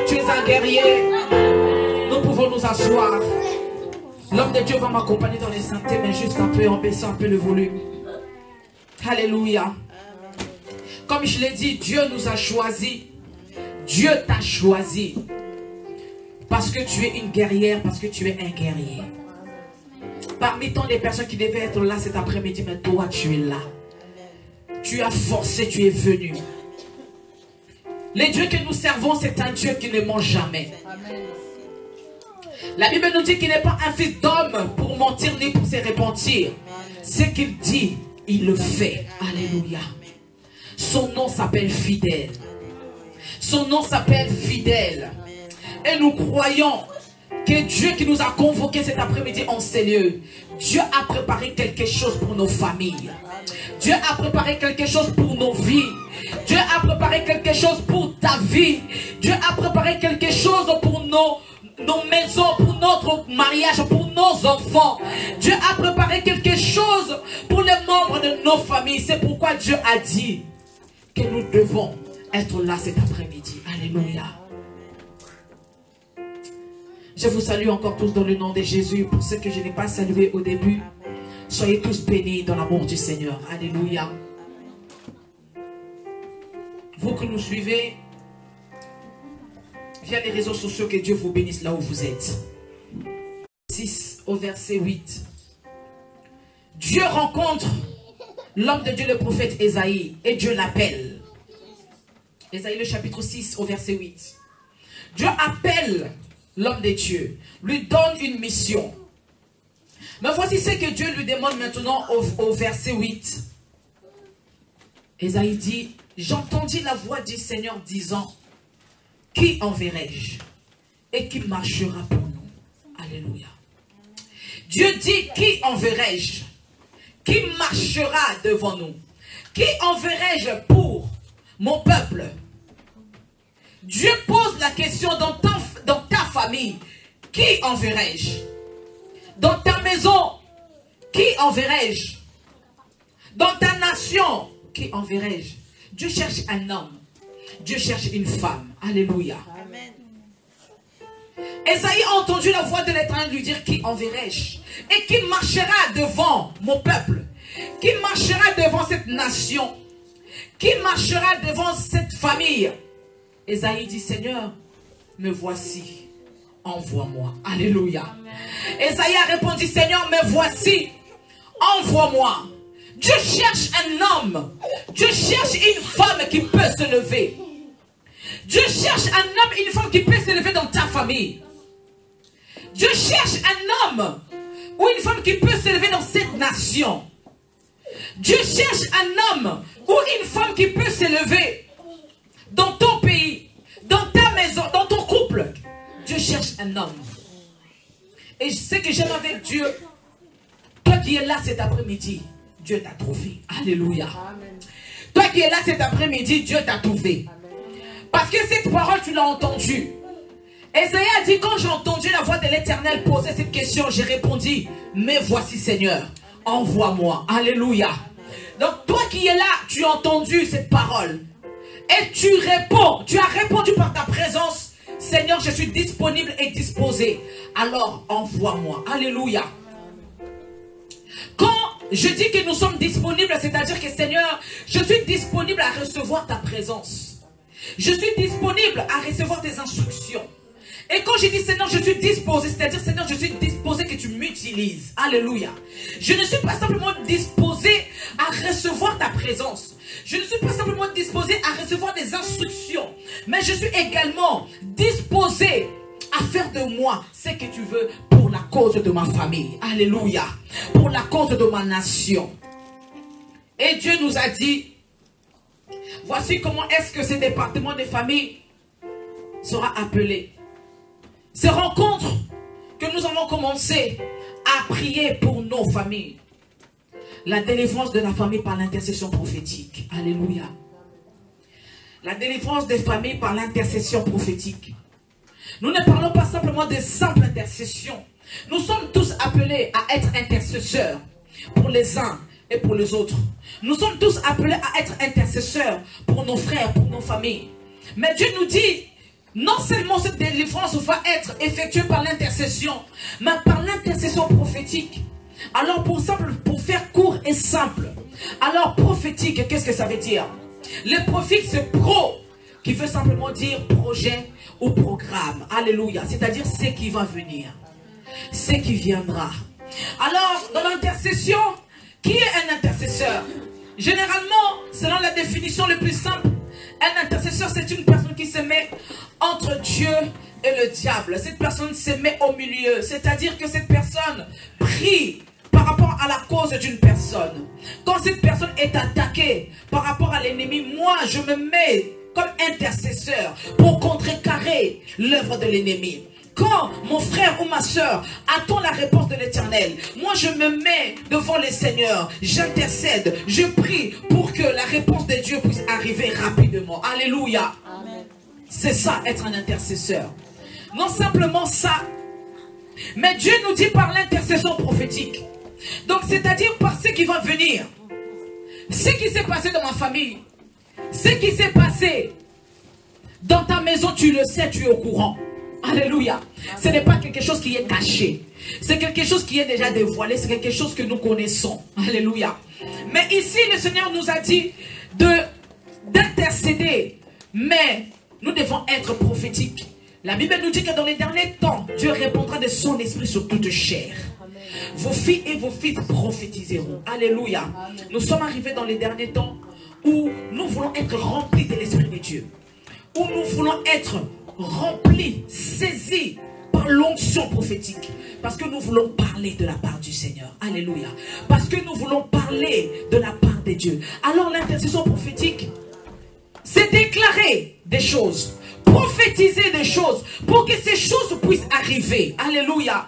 Tu es un guerrier. Nous pouvons nous asseoir. L'homme de Dieu va m'accompagner dans les saintetés, mais juste un peu, en baissant un peu le volume. Alléluia. Comme je l'ai dit, Dieu nous a choisis. Dieu t'a choisi. Parce que tu es une guerrière, parce que tu es un guerrier. Parmi tant des personnes qui devaient être là cet après-midi, mais toi tu es là. Tu as forcé, tu es venu. Le Dieu que nous servons, c'est un Dieu qui ne ment jamais. Amen. La Bible nous dit qu'il n'est pas un fils d'homme pour mentir ni pour se repentir. Ce qu'il dit, il le fait. Alléluia. Son nom s'appelle fidèle. Son nom s'appelle fidèle. Et nous croyons que Dieu qui nous a convoqués cet après-midi en ces lieux, Dieu a préparé quelque chose pour nos familles. Dieu a préparé quelque chose pour nos vies. Dieu a préparé quelque chose pour ta vie. Dieu a préparé quelque chose pour nos maisons, pour notre mariage, pour nos enfants. Dieu a préparé quelque chose pour les membres de nos familles. C'est pourquoi Dieu a dit que nous devons être là cet après-midi. Alléluia. Je vous salue encore tous dans le nom de Jésus. Pour ceux que je n'ai pas salués au début, soyez tous bénis dans l'amour du Seigneur. Alléluia. Vous que nous suivez via les réseaux sociaux, que Dieu vous bénisse là où vous êtes. 6 au verset 8. Dieu rencontre l'homme de Dieu, le prophète Ésaïe, et Dieu l'appelle. Ésaïe le chapitre 6 au verset 8. Dieu appelle l'homme de Dieu, lui donne une mission. Mais voici ce que Dieu lui demande maintenant au verset 8. Ésaïe dit: j'entendis la voix du Seigneur disant: qui enverrai-je et qui marchera pour nous? Alléluia. Dieu dit: qui enverrai-je? Qui marchera devant nous? Qui enverrai-je pour mon peuple? Dieu pose la question dans ta famille: qui enverrai-je? Dans ta maison, qui enverrai-je? Dans ta nation, qui enverrai-je? Dieu cherche un homme. Dieu cherche une femme. Alléluia. Amen. Ésaïe a entendu la voix de l'Éternel lui dire: qui enverrai-je? Et qui marchera devant mon peuple? Qui marchera devant cette nation? Qui marchera devant cette famille? Ésaïe dit: Seigneur, me voici, envoie-moi. Alléluia. Ésaïe a répondu: Seigneur, me voici, envoie-moi. Dieu cherche un homme. Dieu cherche une femme qui peut se lever. Dieu cherche un homme et une femme qui peut se lever dans ta famille. Dieu cherche un homme ou une femme qui peut se lever dans cette nation. Dieu cherche un homme ou une femme qui peut se lever dans ton pays, dans ta maison, dans ton couple. Dieu cherche un homme. Et ce que j'aime avec Dieu, toi qui es là cet après-midi, Dieu t'a trouvé. Alléluia. Amen. Toi qui es là cet après-midi, Dieu t'a trouvé. Amen. Parce que cette parole, tu l'as entendue. Ésaïe a dit: quand j'ai entendu la voix de l'Éternel poser cette question, j'ai répondu: mais voici, Seigneur, envoie-moi. Alléluia. Donc toi qui es là, tu as entendu cette parole. Et tu réponds, tu as répondu par ta présence: Seigneur, je suis disponible et disposé. Alors envoie-moi. Alléluia. Quand je dis que nous sommes disponibles, c'est-à-dire que Seigneur, je suis disponible à recevoir ta présence. Je suis disponible à recevoir tes instructions. Et quand je dis Seigneur, je suis disposé, c'est-à-dire Seigneur, je suis disposé que tu m'utilises. Alléluia. Je ne suis pas simplement disposé à recevoir ta présence. Je ne suis pas simplement disposé à recevoir des instructions. Mais je suis également disposé à faire de moi ce que tu veux pour la cause de ma famille. Alléluia. Pour la cause de ma nation. Et Dieu nous a dit: voici comment est-ce que ce département des familles sera appelé. Ces rencontres que nous avons commencé à prier pour nos familles. La délivrance de la famille par l'intercession prophétique. Alléluia. La délivrance des familles par l'intercession prophétique. Nous ne parlons pas simplement de simple intercession. Nous sommes tous appelés à être intercesseurs pour les uns et pour les autres. Nous sommes tous appelés à être intercesseurs pour nos frères, pour nos familles. Mais Dieu nous dit, non seulement cette délivrance va être effectuée par l'intercession, mais par l'intercession prophétique. Alors pour faire court et simple, alors prophétique, qu'est-ce que ça veut dire? Le prophétique, c'est pro, qui veut simplement dire projet ou programme. Alléluia. C'est-à-dire ce qui va venir, ce qui viendra. Alors, dans l'intercession, qui est un intercesseur? Généralement, selon la définition la plus simple, un intercesseur, c'est une personne qui se met entre Dieu et le diable. Cette personne se met au milieu. C'est-à-dire que cette personne prie par rapport à la cause d'une personne. Quand cette personne est attaquée par rapport à l'ennemi, moi, je me mets comme intercesseur pour contrecarrer l'œuvre de l'ennemi. Quand mon frère ou ma soeur attend la réponse de l'Éternel, moi je me mets devant le Seigneur, j'intercède, je prie pour que la réponse de Dieu puisse arriver rapidement. Alléluia. C'est ça, être un intercesseur. Non simplement ça, mais Dieu nous dit par l'intercession prophétique. Donc c'est-à-dire par ce qui va venir. Ce qui s'est passé dans ma famille, ce qui s'est passé dans ta maison, tu le sais, tu es au courant. Alléluia. Ce n'est pas quelque chose qui est caché. C'est quelque chose qui est déjà dévoilé. C'est quelque chose que nous connaissons. Alléluia. Mais ici, le Seigneur nous a dit d'intercéder. Mais nous devons être prophétiques. La Bible nous dit que dans les derniers temps, Dieu répandra de son esprit sur toute chair. Vos filles et vos fils prophétiseront. Alléluia. Nous sommes arrivés dans les derniers temps où nous voulons être remplis de l'Esprit de Dieu. Où nous voulons être remplis, saisis par l'onction prophétique. Parce que nous voulons parler de la part du Seigneur. Alléluia. Parce que nous voulons parler de la part de Dieu. Alors l'intercession prophétique, c'est déclarer des choses, prophétiser des choses pour que ces choses puissent arriver. Alléluia.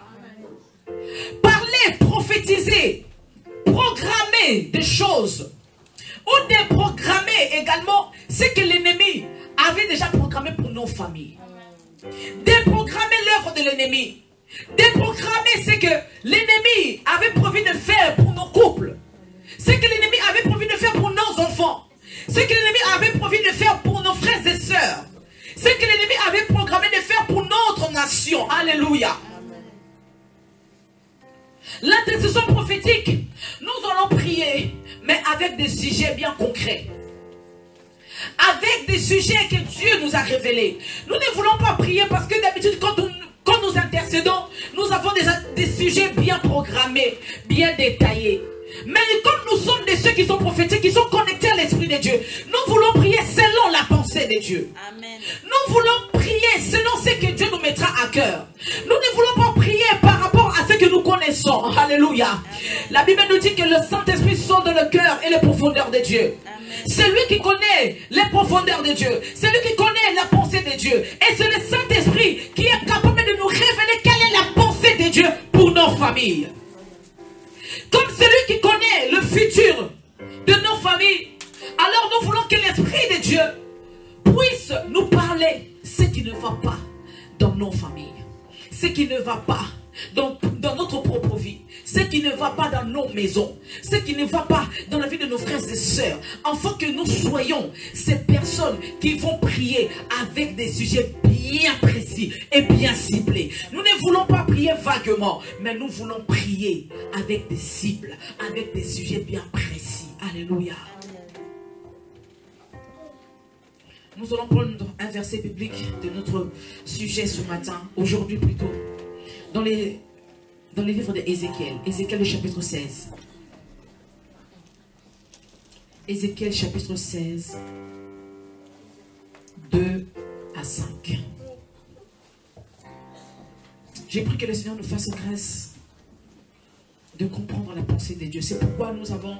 Parler, prophétiser, programmer des choses. Ou déprogrammer également ce que l'ennemi avait déjà programmé pour nos familles. Déprogrammer l'œuvre de l'ennemi. Déprogrammer ce que l'ennemi avait prévu de faire pour nos couples. Ce que l'ennemi avait prévu de faire pour nos enfants. Ce que l'ennemi avait prévu de faire pour nos frères et sœurs. Ce que l'ennemi avait programmé de faire pour notre nation. Alléluia. L'intercession prophétique, nous allons prier, mais avec des sujets bien concrets. Avec des sujets que Dieu nous a révélés. Nous ne voulons pas prier parce que d'habitude, quand nous intercédons, nous avons des sujets bien programmés, bien détaillés. Mais comme nous sommes de ceux qui sont prophétiques, qui sont connectés à l'Esprit de Dieu, nous voulons prier selon la pensée de Dieu. Amen. Nous voulons prier selon ce que Dieu nous mettra à cœur. Nous ne voulons pas prier par rapport à ce que nous connaissons. Alléluia. Amen. La Bible nous dit que le Saint-Esprit sonde le cœur et les profondeurs de Dieu. C'est lui qui connaît les profondeurs de Dieu. C'est lui qui connaît la pensée de Dieu. Et c'est le Saint-Esprit qui est capable de nous révéler quelle est la pensée de Dieu pour nos familles. Comme celui qui connaît le futur de nos familles, alors nous voulons que l'Esprit de Dieu puisse nous parler ce qui ne va pas dans nos familles, ce qui ne va pas dans notre propre vie, ce qui ne va pas dans nos maisons, ce qui ne va pas dans la vie de nos frères et sœurs, afin que nous soyons ces personnes qui vont prier avec des sujets bien précis et bien ciblés. Nous ne voulons pas prier vaguement, mais nous voulons prier avec des cibles, avec des sujets bien précis. Alléluia. Nous allons prendre un verset biblique de notre sujet ce matin, aujourd'hui plutôt, dans les livres d'Ézéchiel. Ézéchiel, le chapitre 16. Ézéchiel, chapitre 16, 2 à 5. J'ai pris que le Seigneur nous fasse grâce de comprendre la pensée de Dieu. C'est pourquoi nous avons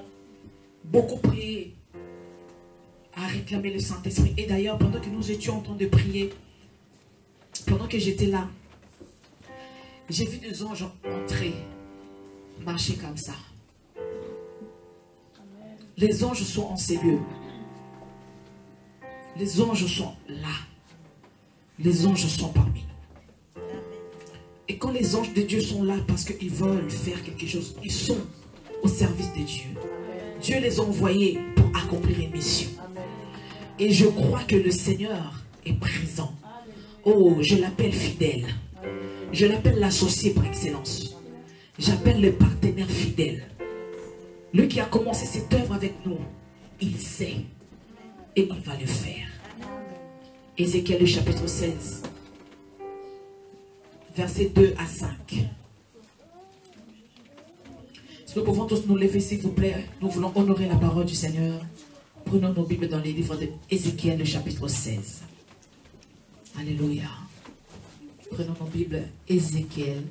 beaucoup prié à réclamer le Saint-Esprit. Et d'ailleurs, pendant que nous étions en train de prier, Pendant que j'étais là, j'ai vu des anges entrer, marcher comme ça. Les anges sont en ces lieux. Les anges sont là. Les anges sont parmi nous. Et quand les anges de Dieu sont là, parce qu'ils veulent faire quelque chose, ils sont au service de Dieu. Dieu les a envoyés pour accomplir une mission. Et je crois que le Seigneur est présent. Oh, je l'appelle fidèle. Je l'appelle l'associé par excellence. J'appelle le partenaire fidèle. Lui qui a commencé cette œuvre avec nous, il sait et il va le faire. Ézéchiel, le chapitre 16, versets 2 à 5. Si nous pouvons tous nous lever, s'il vous plaît, nous voulons honorer la parole du Seigneur. Prenons nos Bibles dans les livres d'Ézéchiel, le chapitre 16. Alléluia. Prenons nos Bibles, Ézéchiel,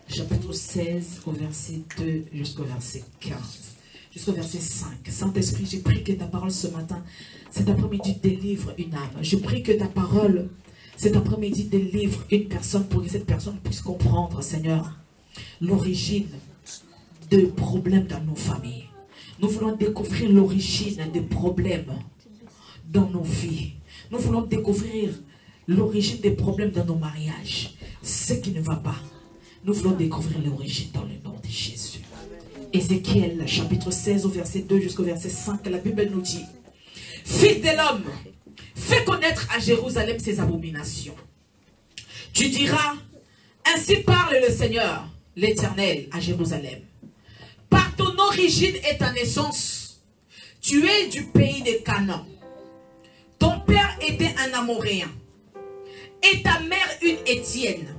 chapitre 16, au verset 2 jusqu'au verset 15. Jusqu'au verset 5. Saint-Esprit, j'ai prié que ta parole ce matin, cet après-midi, délivre une âme. Je prie que ta parole, cet après-midi, délivre une personne pour que cette personne puisse comprendre, Seigneur, l'origine des problèmes dans nos familles. Nous voulons découvrir l'origine des problèmes dans nos vies. Nous voulons découvrir l'origine des problèmes dans nos mariages. Ce qui ne va pas. Nous voulons découvrir l'origine dans le nom de Jésus. Ézéchiel, chapitre 16, au verset 2 jusqu'au verset 5, la Bible nous dit: Fils de l'homme, fais connaître à Jérusalem ses abominations. Tu diras, ainsi parle le Seigneur, l'Éternel, à Jérusalem. Par ton origine et ta naissance, tu es du pays de Canaan. Ton père était un Amoréen et ta mère une Étienne.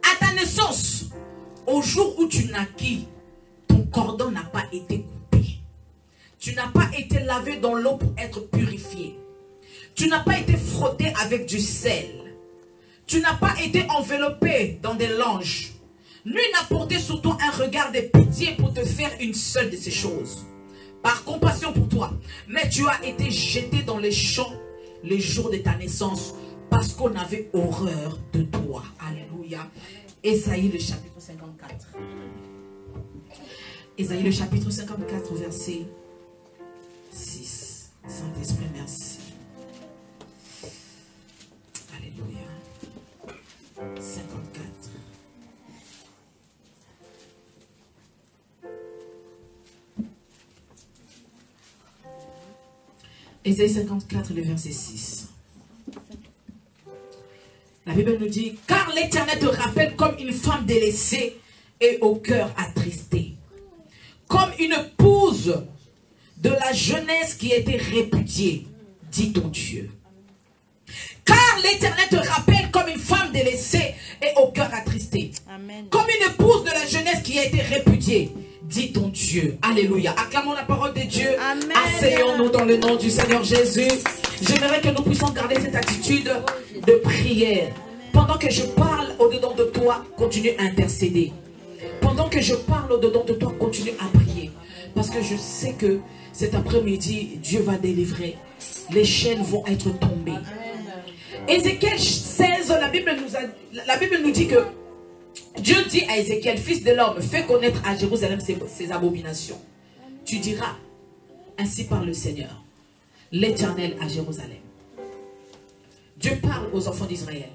À ta naissance, au jour où tu naquis, ton cordon n'a pas été coupé. Tu n'as pas été lavé dans l'eau pour être purifié. Tu n'as pas été frotté avec du sel. Tu n'as pas été enveloppé dans des langes. Nul n'a porté sur toi un regard de pitié pour te faire une seule de ces choses. Par compassion pour toi. Mais tu as été jeté dans les champs les jours de ta naissance parce qu'on avait horreur de toi. Alléluia. Ésaïe le chapitre 54. Ésaïe le chapitre 54 verset 6. Saint-Esprit, merci. Alléluia. 54. Ésaïe 54, le verset 6. La Bible nous dit: car l'Éternel te rappelle comme une femme délaissée et au cœur attristé, comme une épouse de la jeunesse qui a été répudiée, dit ton Dieu. Car l'Éternel te rappelle comme une femme délaissée et au cœur attristé. Amen. Comme une épouse de la jeunesse qui a été répudiée, dit ton Dieu. Alléluia. Acclamons la parole de Dieu. Asseyons-nous dans le nom du Seigneur Jésus. J'aimerais que nous puissions garder cette attitude de prière. Pendant que je parle au-dedans de toi, continue à intercéder. Pendant que je parle au-dedans de toi, continue à prier. Parce que je sais que cet après-midi, Dieu va délivrer. Les chaînes vont être tombées. Ézéchiel 16, la Bible nous dit que Dieu dit à Ézéchiel: fils de l'homme, fais connaître à Jérusalem ses abominations. Tu diras, ainsi parle le Seigneur, l'Éternel à Jérusalem. Dieu parle aux enfants d'Israël.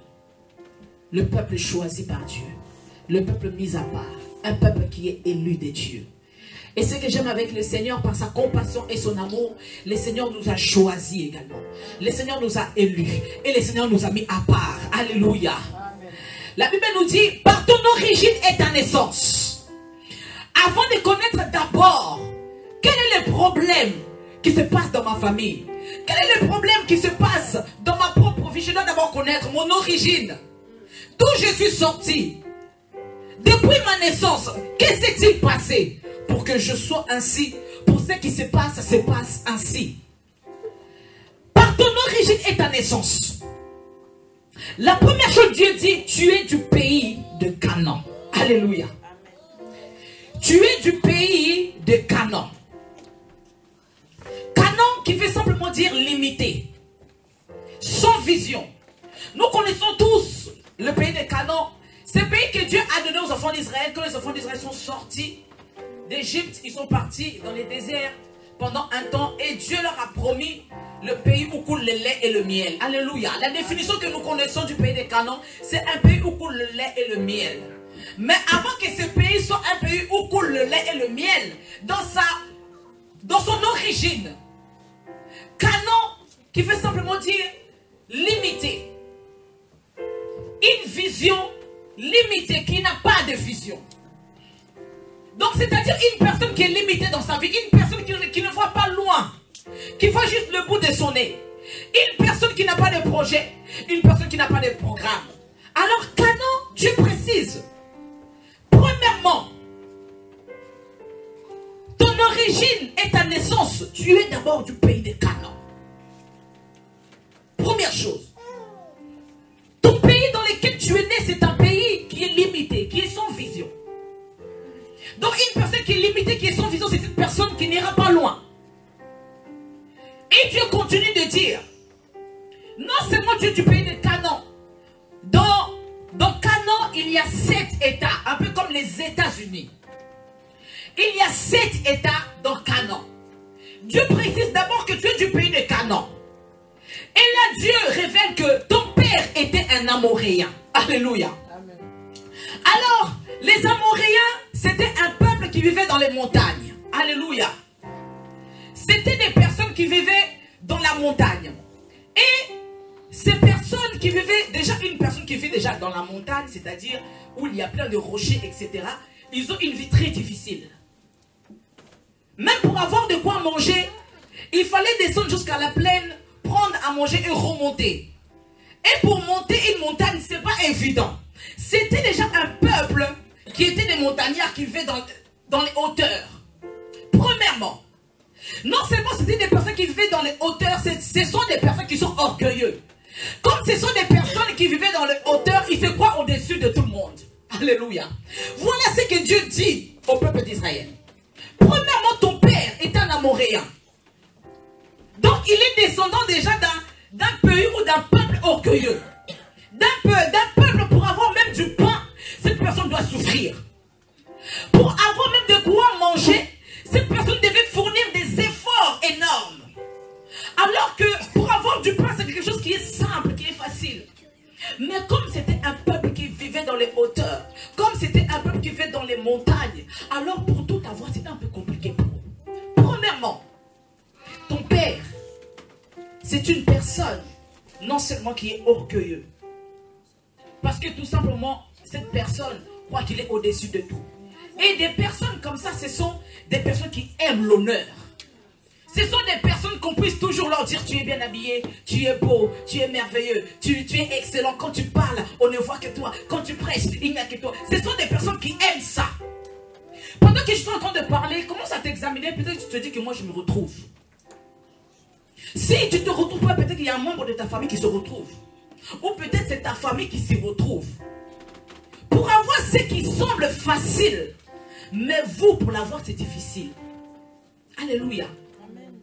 Le peuple choisi par Dieu. Le peuple mis à part. Un peuple qui est élu de Dieu. Et ce que j'aime avec le Seigneur, par sa compassion et son amour, le Seigneur nous a choisis également. Le Seigneur nous a élus. Et le Seigneur nous a mis à part. Alléluia. La Bible nous dit: par ton origine et ta naissance. Avant de connaître d'abord quel est le problème qui se passe dans ma famille, quel est le problème qui se passe dans ma propre vie, je dois d'abord connaître mon origine. D'où je suis sorti. Depuis ma naissance, qu'est-ce qui s'est passé pour que je sois ainsi? Pour ce qui se passe ainsi. Par ton origine et ta naissance. La première chose, Dieu dit: tu es du pays de Canaan. Alléluia. Tu es du pays de Canaan. Canaan qui veut simplement dire limité. Sans vision. Nous connaissons tous le pays de Canaan, ce pays que Dieu a donné aux enfants d'Israël. Quand les enfants d'Israël sont sortis d'Égypte, ils sont partis dans les déserts pendant un temps et Dieu leur a promis le pays où coule le lait et le miel. Alléluia. La définition que nous connaissons du pays de Canaan, c'est un pays où coule le lait et le miel. Mais avant que ce pays soit un pays où coule le lait et le miel, dans son origine, Canaan, qui veut simplement dire limité. Une vision limitée, qui n'a pas de vision. Donc c'est-à-dire une personne qui est limitée dans sa vie, une personne qui ne voit pas loin, qui voit juste le bout de son nez. Une personne qui n'a pas de projet, une personne qui n'a pas de programme. Alors Canaan, Dieu précise. Premièrement, ton origine et ta naissance, tu es d'abord du pays de Canaan. Première chose. Ton pays dans lequel tu es né, c'est un pays qui est limité, qui est sans vision. Donc une personne qui est limitée, qui est sans vision, c'est une personne qui n'ira pas loin. Et Dieu continue de dire, non seulement Dieu du pays de Canaan, dans Canaan, il y a 7 États, un peu comme les États-Unis. Il y a 7 États dans Canaan. Dieu précise d'abord que tu es du pays de Canaan. Et là, Dieu révèle que ton père était un Amoréen. Alléluia. Amen. Alors, les Amoréens, c'était un peuple qui vivait dans les montagnes. Alléluia. C'était des personnes qui vivaient dans la montagne. Et ces personnes qui vivaient, déjà une personne qui vit déjà dans la montagne, c'est-à-dire où il y a plein de rochers, etc., ils ont une vie très difficile. Même pour avoir de quoi manger, il fallait descendre jusqu'à la plaine, prendre à manger et remonter. Et pour monter une montagne, ce n'est pas évident. C'était déjà un peuple qui était des montagnards qui vivaient dans les hauteurs. Premièrement, non seulement c'était des personnes qui vivaient dans les hauteurs, ce sont des personnes qui sont orgueilleux. Comme ce sont des personnes qui vivaient dans les hauteurs, ils se croient au-dessus de tout le monde. Alléluia. Voilà ce que Dieu dit au peuple d'Israël. Premièrement, ton père est un Amoréen. Donc il est descendant déjà d'un pays ou d'un peuple orgueilleux. D'un peuple pour avoir même du pain, cette personne doit souffrir. Pour avoir même de quoi manger, cette personne devait fournir des efforts énormes. Alors que pour avoir du pain, c'est quelque chose qui est simple, qui est facile. Mais comme c'était un peuple qui vivait dans les hauteurs, comme c'était un peuple qui vivait dans les montagnes, alors pour tout avoir, c'était un peu compliqué pour eux. Premièrement, ton père, c'est une personne non seulement qui est orgueilleuse, parce que tout simplement, cette personne croit qu'il est au-dessus de tout. Et des personnes comme ça, ce sont des personnes qui aiment l'honneur. Ce sont des personnes qu'on puisse toujours leur dire: tu es bien habillé, tu es beau, tu es merveilleux, tu es excellent. Quand tu parles, on ne voit que toi. Quand tu prêches, il n'y a que toi. Ce sont des personnes qui aiment ça. Pendant que je suis en train de parler, commence à t'examiner. Peut-être que tu te dis que moi je me retrouve. Si tu ne te retrouves pas, peut-être qu'il y a un membre de ta famille qui se retrouve. Ou peut-être c'est ta famille qui s'y retrouve. Pour avoir ce qui semble facile, mais vous, pour l'avoir, c'est difficile. Alléluia. Amen.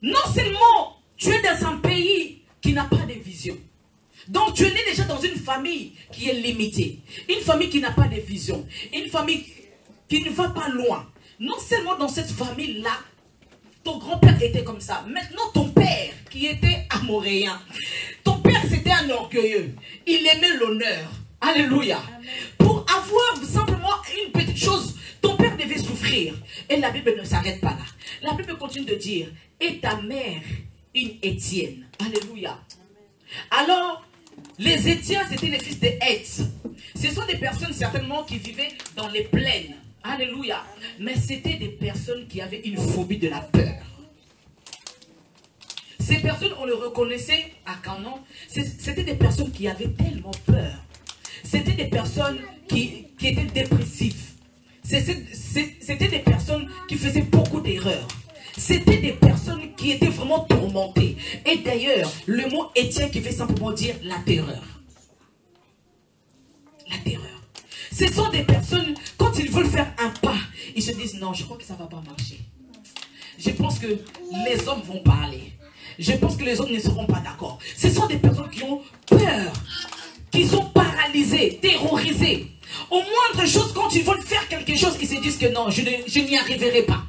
Non seulement tu es dans un pays qui n'a pas de vision. Donc tu es né déjà dans une famille qui est limitée. Une famille qui n'a pas de vision. Une famille qui ne va pas loin. Non seulement dans cette famille-là, ton grand-père était comme ça. Maintenant, ton père, qui était amoréen, ton père, c'était un orgueilleux. Il aimait l'honneur. Alléluia. Amen. Pour avoir simplement une petite chose, ton père devait souffrir. Et la Bible ne s'arrête pas là. La Bible continue de dire: et ta mère, une Étienne. Alléluia. Amen. Alors, les Étiens, c'était les fils de Heth. Ce sont des personnes certainement qui vivaient dans les plaines. Alléluia. Mais c'était des personnes qui avaient une phobie de la peur. Ces personnes, on les reconnaissait à Canaan. C'était des personnes qui avaient tellement peur. C'était des personnes qui étaient dépressives. C'était des personnes qui faisaient beaucoup d'erreurs. C'était des personnes qui étaient vraiment tourmentées. Et d'ailleurs, le mot Étienne qui veut simplement dire la terreur. La terreur. Ce sont des personnes, quand ils veulent faire un pas, ils se disent: non, je crois que ça ne va pas marcher. Je pense que les hommes vont parler. Je pense que les hommes ne seront pas d'accord. Ce sont des personnes qui ont peur. qui sont paralysés, terrorisés. Au moindre chose, quand ils veulent faire quelque chose, ils se disent que non, je n'y arriverai pas.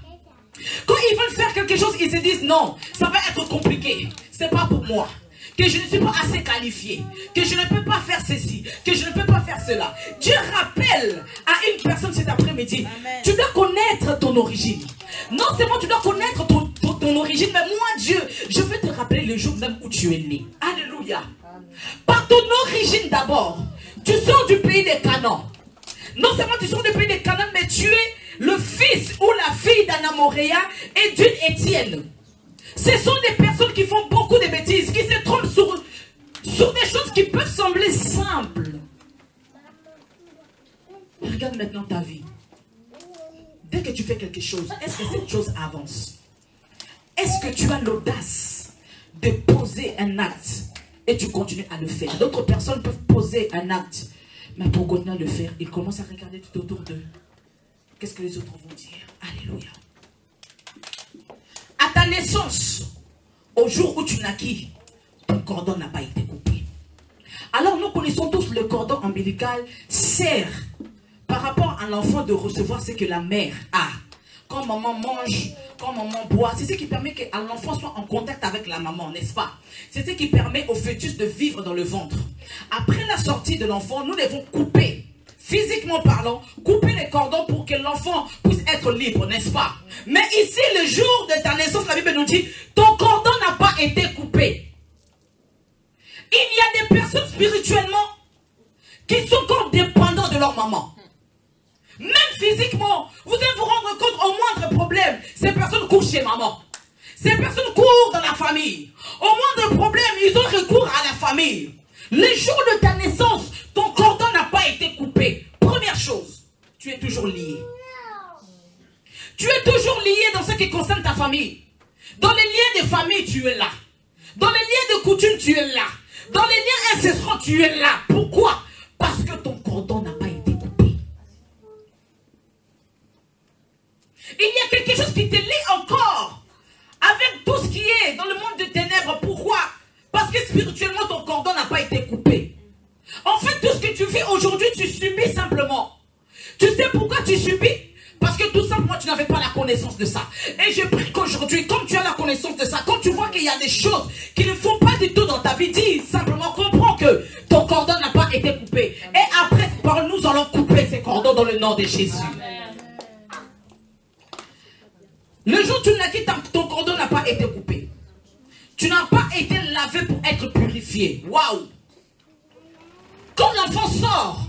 Quand ils veulent faire quelque chose, ils se disent non, ça va être compliqué, c'est pas pour moi. Que je ne suis pas assez qualifié, que je ne peux pas faire ceci, que je ne peux pas faire cela. Dieu rappelle à une personne cet après-midi, tu dois connaître ton origine. Non seulement tu dois connaître ton origine, mais moi Dieu, je veux te rappeler le jour même où tu es né. Alléluia. Par ton origine d'abord, tu sors du pays des Canaan. Non seulement tu sors du pays des Canaan, mais tu es le fils ou la fille d'Anna Moréa et d'une Étienne. Ce sont des personnes qui font beaucoup de bêtises, qui se trompent sur des choses qui peuvent sembler simples. Regarde maintenant ta vie. Dès que tu fais quelque chose, est-ce que cette chose avance? Est-ce que tu as l'audace de poser un acte et tu continues à le faire? D'autres personnes peuvent poser un acte, mais pour continuer à le faire, ils commencent à regarder tout autour d'eux. Qu'est-ce que les autres vont dire? Alléluia. À ta naissance, au jour où tu naquis, ton cordon n'a pas été coupé. Alors nous connaissons tous le cordon ombilical sert par rapport à l'enfant de recevoir ce que la mère a. Quand maman mange, quand maman boit, c'est ce qui permet que l'enfant soit en contact avec la maman, n'est-ce pas? C'est ce qui permet au fœtus de vivre dans le ventre. Après la sortie de l'enfant, nous devons couper, physiquement parlant, couper les cordons pour que l'enfant puisse être libre, n'est-ce pas? Mais ici, le jour de ta naissance, la Bible nous dit, ton cordon n'a pas été coupé. Il y a des personnes spirituellement qui sont encore dépendants de leur maman. Même physiquement, vous devez vous rendre compte au moindre problème, ces personnes courent chez maman. Ces personnes courent dans la famille. Au moindre problème, ils ont recours à la famille. Le jour de ta naissance, ton cordon n'a pas été coupé. Première chose, tu es toujours lié. Tu es toujours lié dans ce qui concerne ta famille. Dans les liens de famille, tu es là. Dans les liens de coutume, tu es là. Dans les liens ancestraux, tu es là. Pourquoi? Parce que ton cordon n'a pas été coupé. Il y a quelque chose qui te lie encore avec tout ce qui est dans le monde des ténèbres. Pourquoi? Parce que spirituellement, ton cordon n'a pas été coupé. En fait, tout ce que tu vis aujourd'hui, tu subis simplement. Tu sais pourquoi tu subis? Parce que tout simplement, tu n'avais pas la connaissance de ça. Et je prie qu'aujourd'hui, comme tu as la connaissance de ça, quand tu vois qu'il y a des choses qui ne font pas du tout dans ta vie, dis simplement, comprends que ton cordon n'a pas été coupé. Et après, nous allons couper ces cordons dans le nom de Jésus. Le jour où tu naquis, ton cordon n'a pas été coupé. Tu n'as pas été lavé pour être purifié. Waouh! Quand l'enfant sort,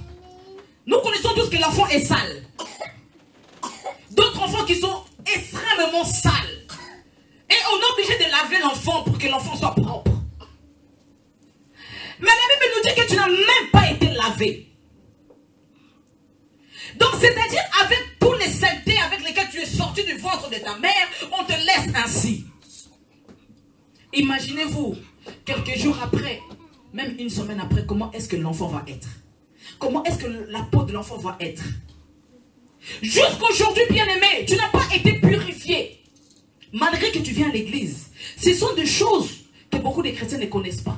nous connaissons tous que l'enfant est sale. D'autres enfants qui sont extrêmement sales. Et on est obligé de laver l'enfant pour que l'enfant soit propre. Mais la Bible nous dit que tu n'as même pas été lavé. Donc c'est-à-dire avec tous les saletés avec lesquels tu es sorti du ventre de ta mère, on te laisse ainsi. Imaginez-vous, quelques jours après, même une semaine après, comment est-ce que l'enfant va être? Comment est-ce que la peau de l'enfant va être? Jusqu'aujourd'hui, bien-aimé, tu n'as pas été purifié. Malgré que tu viens à l'église. Ce sont des choses que beaucoup de chrétiens ne connaissent pas.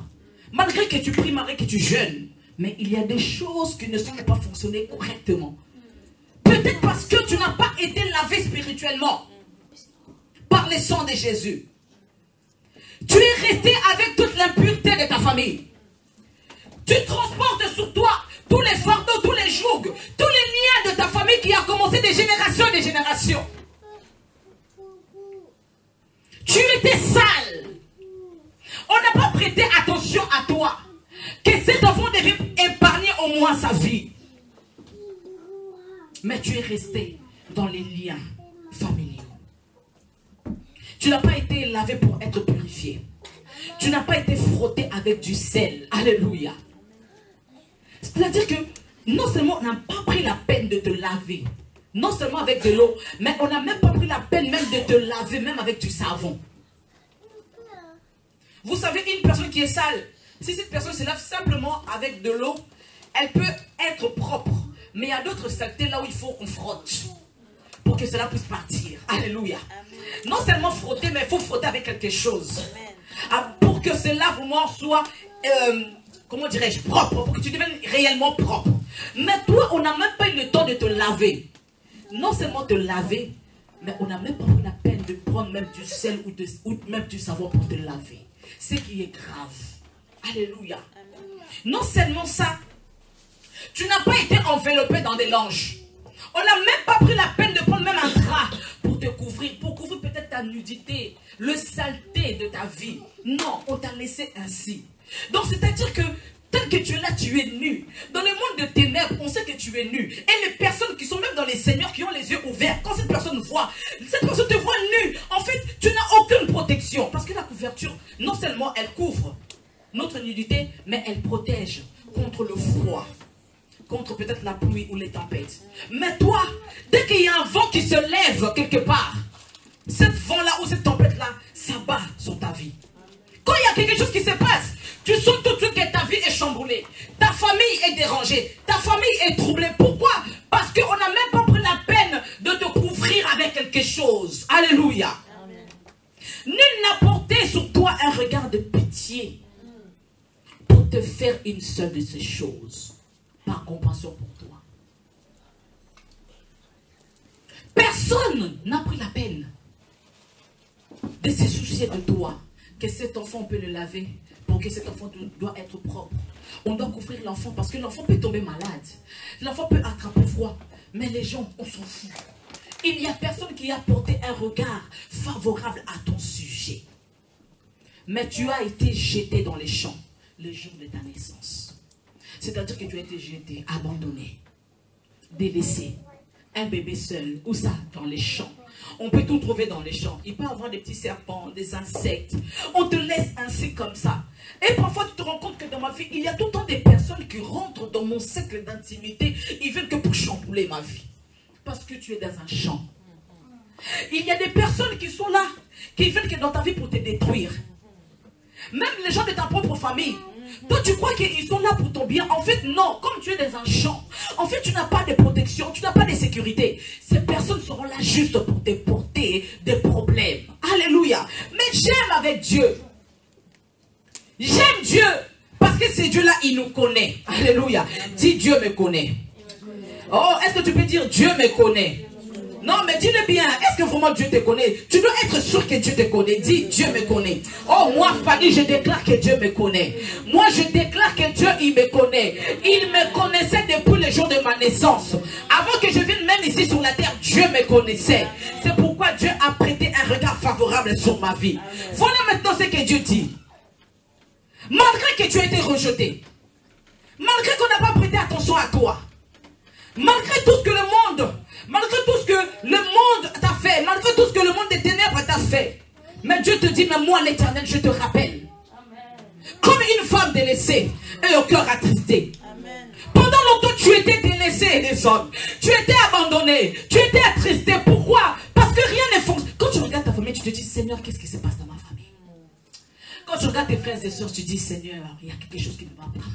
Malgré que tu pries, malgré que tu jeûnes. Mais il y a des choses qui ne semblent pas fonctionner correctement. Peut-être parce que tu n'as pas été lavé spirituellement par le sang de Jésus. Tu es resté avec toute l'impureté de ta famille. Tu transportes sur toi tous les fardeaux, tous les jougs, tous les liens de ta famille qui a commencé des générations et des générations. Tu étais sale. On n'a pas prêté attention à toi. Que cet enfant devait épargner au moins sa vie. Mais tu es resté dans les liens familiaux. Tu n'as pas été lavé pour être purifié. Tu n'as pas été frotté avec du sel. Alléluia. C'est-à-dire que non seulement on n'a pas pris la peine de te laver, non seulement avec de l'eau, mais on n'a même pas pris la peine même de te laver, même avec du savon. Vous savez, une personne qui est sale, si cette personne se lave simplement avec de l'eau, elle peut être propre. Mais il y a d'autres saletés là où il faut qu'on frotte pour que cela puisse partir. Alléluia. Non seulement frotter, mais il faut frotter avec quelque chose. Pour que cela vraiment soit, comment dirais-je, propre, pour que tu deviennes réellement propre. Mais toi, on n'a même pas eu le temps de te laver. Non seulement te laver, mais on n'a même pas pris la peine de prendre même du sel ou même du savon pour te laver. Ce qui est grave. Alléluia. Non seulement ça, tu n'as pas été enveloppé dans des langes. On n'a même pas pris la peine de prendre même un drap pour te couvrir, pour couvrir peut-être ta nudité, le saleté de ta vie. Non, on t'a laissé ainsi. Donc c'est-à-dire que tel que tu es là, tu es nu. Dans le monde de ténèbres, on sait que tu es nu. Et les personnes qui sont même dans les seigneurs, qui ont les yeux ouverts, quand cette personne voit, cette personne te voit nu. En fait, tu n'as aucune protection. Parce que la couverture, non seulement elle couvre notre nudité, mais elle protège contre le froid, contre peut-être la pluie ou les tempêtes. Mais toi, dès qu'il y a un vent qui se lève quelque part, ce vent-là ou cette tempête-là, ça bat sur ta vie. Quand il y a quelque chose qui se passe, tu sens tout de suite que ta vie est chamboulée. Ta famille est dérangée. Ta famille est troublée. Pourquoi? Parce qu'on n'a même pas pris la peine de te couvrir avec quelque chose. Alléluia. Nul n'a porté sur toi un regard de pitié pour te faire une seule de ces choses. Par compassion pour toi. Personne n'a pris la peine de se soucier de toi. Que cet enfant, on peut le laver. Pour que cet enfant doit être propre. On doit couvrir l'enfant parce que l'enfant peut tomber malade. L'enfant peut attraper froid. Mais les gens, on s'en fout. Il n'y a personne qui a porté un regard favorable à ton sujet. Mais tu as été jeté dans les champs le jour de ta naissance. C'est-à-dire que tu as été jeté, abandonné, délaissé. Un bébé seul, où ça? Dans les champs. On peut tout trouver dans les champs. Il peut y avoir des petits serpents, des insectes. On te laisse ainsi comme ça. Et parfois tu te rends compte que dans ma vie, il y a tout le temps des personnes qui rentrent dans mon cercle d'intimité. Ils viennent que pour chambouler ma vie. Parce que tu es dans un champ. Il y a des personnes qui sont là, qui viennent que dans ta vie pour te détruire. Même les gens de ta propre famille. Toi, tu crois qu'ils sont là pour ton bien. En fait, non. Comme tu es dans un champ, en fait, tu n'as pas de protection, tu n'as pas de sécurité. Ces personnes seront là juste pour te porter des problèmes. Alléluia. Mais j'aime avec Dieu. J'aime Dieu. Parce que ce Dieu-là, il nous connaît. Alléluia. Dis, Dieu me connaît. Oh, est-ce que tu peux dire, Dieu me connaît? Non, mais dis-le bien. Est-ce que vraiment Dieu te connaît? Tu dois être sûr que Dieu te connaît. Dis, Dieu me connaît. Oh, moi, Fanny, je déclare que Dieu me connaît. Moi, je déclare que Dieu, il me connaît. Il me connaissait depuis le jour de ma naissance. Avant que je vienne même ici sur la terre, Dieu me connaissait. C'est pourquoi Dieu a prêté un regard favorable sur ma vie. Voilà maintenant ce que Dieu dit. Malgré que tu as été rejeté, malgré qu'on n'a pas prêté attention à toi, malgré tout ce que le monde... Malgré tout ce que le monde t'a fait, malgré tout ce que le monde des ténèbres t'a fait, mais Dieu te dit, mais moi l'Éternel, je te rappelle. Amen. Comme une femme délaissée et au cœur attristé. Amen. Pendant longtemps, tu étais délaissé des hommes. Tu étais abandonné. Tu étais attristé. Pourquoi? Parce que rien ne fonctionne. Quand tu regardes ta famille, tu te dis, Seigneur, qu'est-ce qui se passe dans ma famille? Quand tu regardes tes frères et sœurs, tu dis, Seigneur, il y a quelque chose qui ne va pas.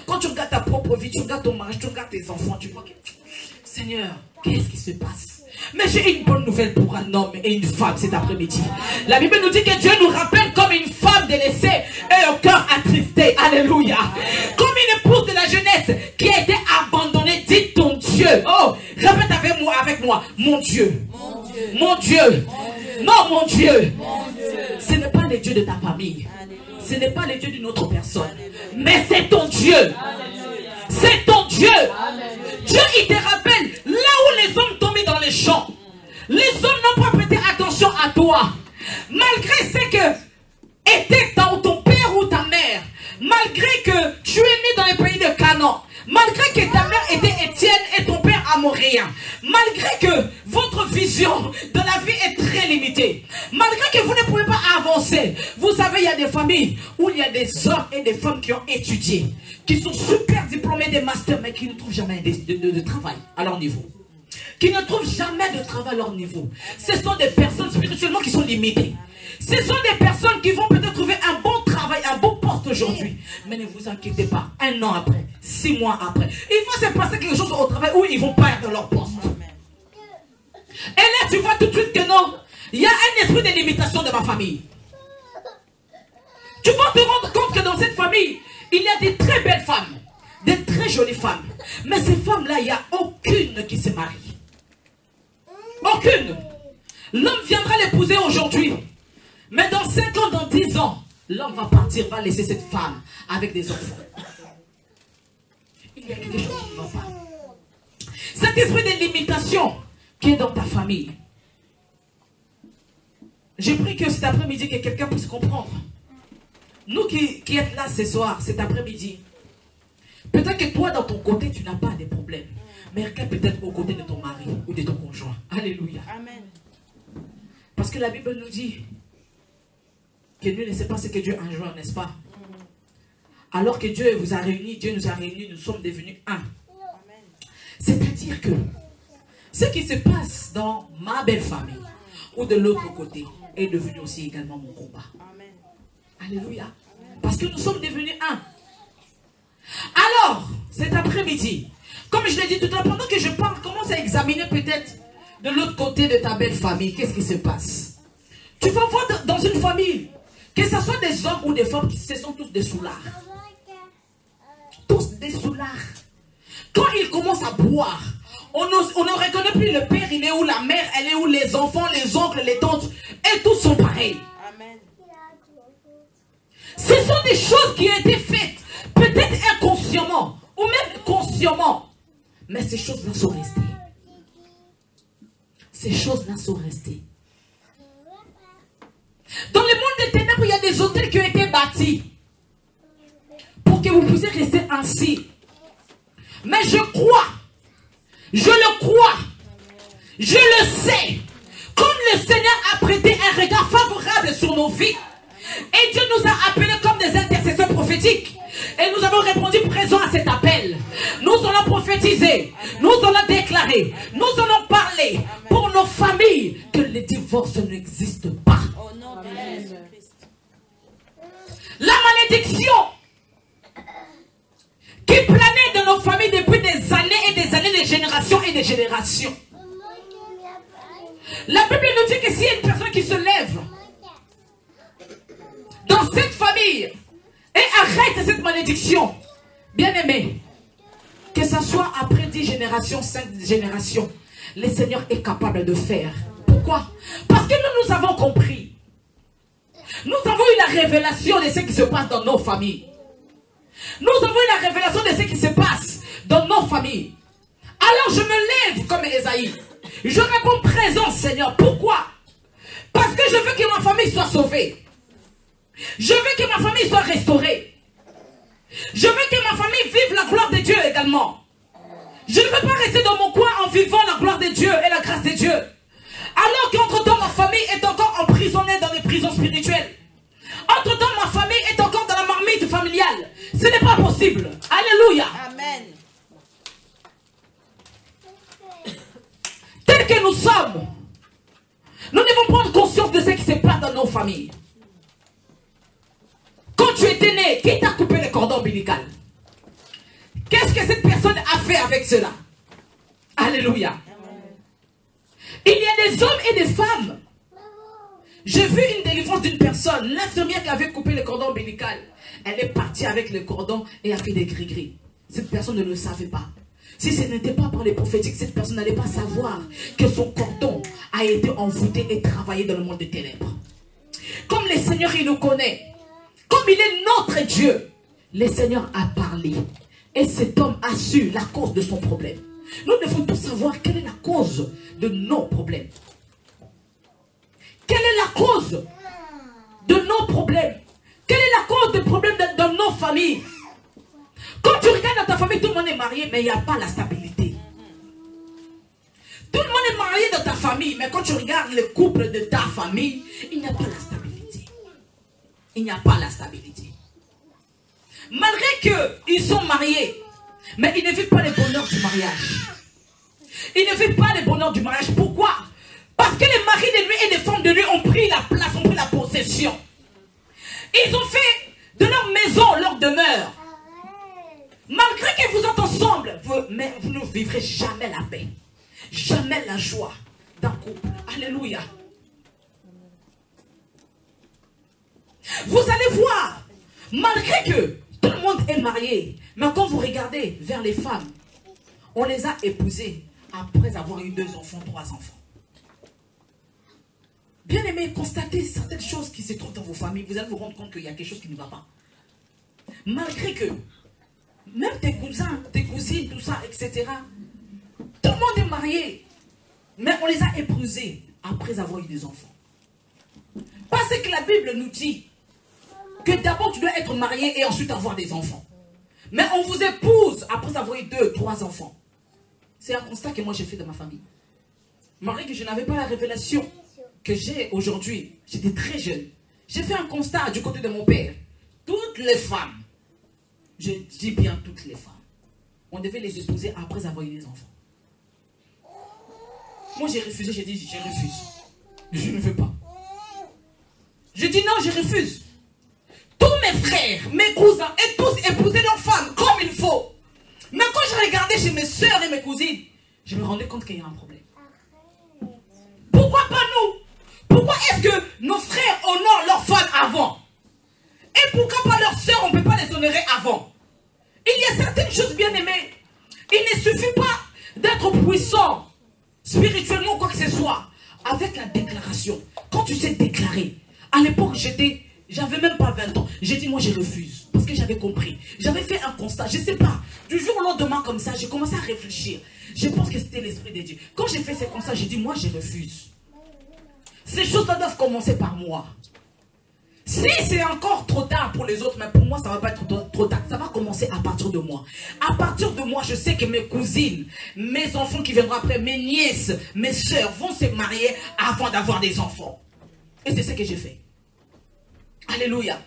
Quand tu regardes ta propre vie, tu regardes ton mari, tu regardes tes enfants, tu vois que... Seigneur, qu'est-ce qui se passe? Mais j'ai une bonne nouvelle pour un homme et une femme cet après-midi. La Bible nous dit que Dieu nous rappelle comme une femme délaissée et au cœur attristé. Alléluia. Comme une épouse de la jeunesse qui a été abandonnée. Dis ton Dieu. Oh, répète avec moi. Mon Dieu. Mon Dieu. Mon Dieu. Non, mon Dieu. Ce n'est pas le Dieu de ta famille. Ce n'est pas le Dieu d'une autre personne. Mais c'est ton Dieu. C'est ton Dieu. Dieu, il te rappelle, là où les hommes t'ont mis dans les champs, les hommes n'ont pas prêté attention à toi. Malgré ce que était ton père ou ta mère, malgré que tu es né dans les pays de Canaan, malgré que ta mère était Étienne et ton père Amoréen, malgré que votre vision de la vie est très limitée, malgré que vous ne pouvez pas avancer. Vous savez, il y a des familles où il y a des hommes et des femmes qui ont étudié, qui sont super diplômés des masters, mais qui ne trouvent jamais de travail à leur niveau. Qui ne trouvent jamais de travail à leur niveau. Ce sont des personnes spirituellement qui sont limitées. Ce sont des personnes qui vont peut-être trouver un bon travail, un bon poste aujourd'hui. Mais ne vous inquiétez pas, 1 an après, 6 mois après, il va se passer quelque chose au travail où ils vont perdre leur poste. Et là, tu vois tout de suite que non, il y a un esprit de limitation de ma famille. Tu vas te rendre compte que dans cette famille, Il y a des très belles femmes, des très jolies femmes. Mais ces femmes-là, il n'y a aucune qui se marie. Aucune. L'homme viendra l'épouser aujourd'hui. Mais dans 5 ans, dans 10 ans, l'homme va partir, va laisser cette femme avec des enfants. Il y a quelque chose qui ne va pas. Cet esprit de limitation qui est dans ta famille. J'ai pris que cet après-midi, que quelqu'un puisse comprendre. Nous qui êtes là ce soir, cet après-midi, peut-être que toi, dans ton côté, tu n'as pas de problème. Mais regarde peut-être au côté de ton mari ou de ton conjoint. Alléluia. Amen. Parce que la Bible nous dit que Dieu ne sait pas ce que Dieu a enjoint, n'est-ce pas? Alors que Dieu vous a réunis, Dieu nous a réunis, nous sommes devenus un. C'est-à-dire que ce qui se passe dans ma belle famille ou de l'autre côté est devenu aussi également mon combat. Amen. Alléluia. Parce que nous sommes devenus un. Alors, cet après-midi, comme je l'ai dit tout à l'heure, pendant que je parle, commence à examiner peut-être de l'autre côté de ta belle famille. Qu'est-ce qui se passe? Tu vas voir dans une famille, que ce soit des hommes ou des femmes, ce sont tous des soulards. Tous des soulards. Quand ils commencent à boire, on ne reconnaît plus le père, il est où, la mère, elle est où, les enfants, les oncles, les tantes, et tous sont pareils. Amen. Ce sont des choses qui ont été faites, peut-être inconsciemment, ou même consciemment. Mais ces choses-là sont restées. Ces choses-là sont restées. Dans le monde des ténèbres, il y a des hôtels qui ont été bâtis pour que vous puissiez rester ainsi. Mais je crois, je le crois, je le sais, comme le Seigneur a prêté un regard favorable sur nos vies, et Dieu nous a appelés comme des intercesseurs prophétiques, et nous avons répondu présent à cet appel. Nous allons prophétiser, nous allons déclarer, nous allons parler pour nos familles que le divorce n'existe pas. Au nom de Jésus-Christ. La malédiction qui planait dans nos familles depuis des années et des années, des générations et des générations. La Bible nous dit que s'il y a une personne qui se lève dans cette famille et arrête cette malédiction, bien aimé, que ce soit après 10 générations, 5 générations, le Seigneur est capable de faire. Pourquoi? Parce que nous avons compris. Nous avons eu la révélation de ce qui se passe dans nos familles. Nous avons eu la révélation de ce qui se passe dans nos familles. Alors je me lève comme Esaïe. Je réponds présent, Seigneur. Pourquoi? Parce que je veux que ma famille soit sauvée. Je veux que ma famille soit restaurée. Je veux que ma famille vive la gloire de Dieu également. Je ne veux pas rester dans mon coin en vivant la gloire de Dieu et la grâce de Dieu. Alors qu'entre-temps ma famille est encore emprisonnée dans les prisons spirituelles. Entre-temps ma famille est encore dans la marmite familiale. Ce n'est pas possible. Alléluia. Amen. Tel que nous sommes, nous devons prendre conscience de ce qui se passe dans nos familles. Quand tu étais né, qui t'a coupé le cordon ombilical? Qu'est-ce que cette personne a fait avec cela? Alléluia. Il y a des hommes et des femmes. J'ai vu une délivrance d'une personne, l'infirmière qui avait coupé le cordon ombilical. Elle est partie avec le cordon et a fait des gris-gris. Cette personne ne le savait pas. Si ce n'était pas par les prophétiques, cette personne n'allait pas savoir que son cordon a été envoûté et travaillé dans le monde des ténèbres. Comme le Seigneur, il nous connaît. Comme il est notre Dieu, le Seigneur a parlé. Et cet homme a su la cause de son problème. Nous devons tous savoir quelle est la cause de nos problèmes. Quelle est la cause de nos problèmes? Quelle est la cause des problèmes dans nos familles? Quand tu regardes dans ta famille, tout le monde est marié, mais il n'y a pas la stabilité. Tout le monde est marié dans ta famille, mais quand tu regardes le couple de ta famille, il n'y a pas la stabilité. Il n'y a pas la stabilité. Malgré qu'ils sont mariés, mais ils ne vivent pas le bonheur du mariage. Ils ne vivent pas le bonheur du mariage. Pourquoi? Parce que les maris de nuit et les femmes de nuit ont pris la place, ont pris la possession. Ils ont fait de leur maison leur demeure. Malgré que vous êtes ensemble, mais vous ne vivrez jamais la paix. Jamais la joie d'un couple. Alléluia. Vous allez voir, malgré que tout le monde est marié. Mais quand vous regardez vers les femmes, on les a épousées après avoir eu 2 enfants, 3 enfants. Bien aimé, constatez certaines choses qui se trouvent dans vos familles. Vous allez vous rendre compte qu'il y a quelque chose qui ne va pas. Malgré que, même tes cousins, tes cousines, tout ça, etc. Tout le monde est marié. Mais on les a épousés après avoir eu des enfants. Parce que la Bible nous dit que d'abord tu dois être marié et ensuite avoir des enfants. Mais on vous épouse après avoir eu 2, 3 enfants. C'est un constat que moi j'ai fait dans ma famille. Malgré que je n'avais pas la révélation que j'ai aujourd'hui, j'étais très jeune. J'ai fait un constat du côté de mon père. Toutes les femmes, je dis bien toutes les femmes, on devait les épouser après avoir eu des enfants. Moi j'ai refusé, j'ai dit je refuse. Je ne veux pas. Je dis non, je refuse. Tous mes frères, mes cousins, et tous épousaient leurs femmes comme il faut. Mais quand je regardais chez mes soeurs et mes cousines, je me rendais compte qu'il y a un problème. Pourquoi pas nous? Pourquoi est-ce que nos frères honorent leurs femmes avant? Et pourquoi pas leurs soeurs, on ne peut pas les honorer avant? Il y a certaines choses, bien aimées. Il ne suffit pas d'être puissant spirituellement ou quoi que ce soit. Avec la déclaration. Quand tu sais déclarer. À l'époque, j'avais même pas 20 ans. J'ai dit, moi, je refuse. Parce que j'avais compris. J'avais fait un constat. Je ne sais pas. Du jour au lendemain, comme ça, j'ai commencé à réfléchir. Je pense que c'était l'Esprit de Dieu. Quand j'ai fait ce constat, j'ai dit, moi, je refuse. Ces choses-là doivent commencer par moi. Si c'est encore trop tard pour les autres, mais pour moi, ça ne va pas être trop tard. Ça va commencer à partir de moi. À partir de moi, je sais que mes cousines, mes enfants qui viendront après, mes nièces, mes soeurs vont se marier avant d'avoir des enfants. Et c'est ce que j'ai fait. Alléluia.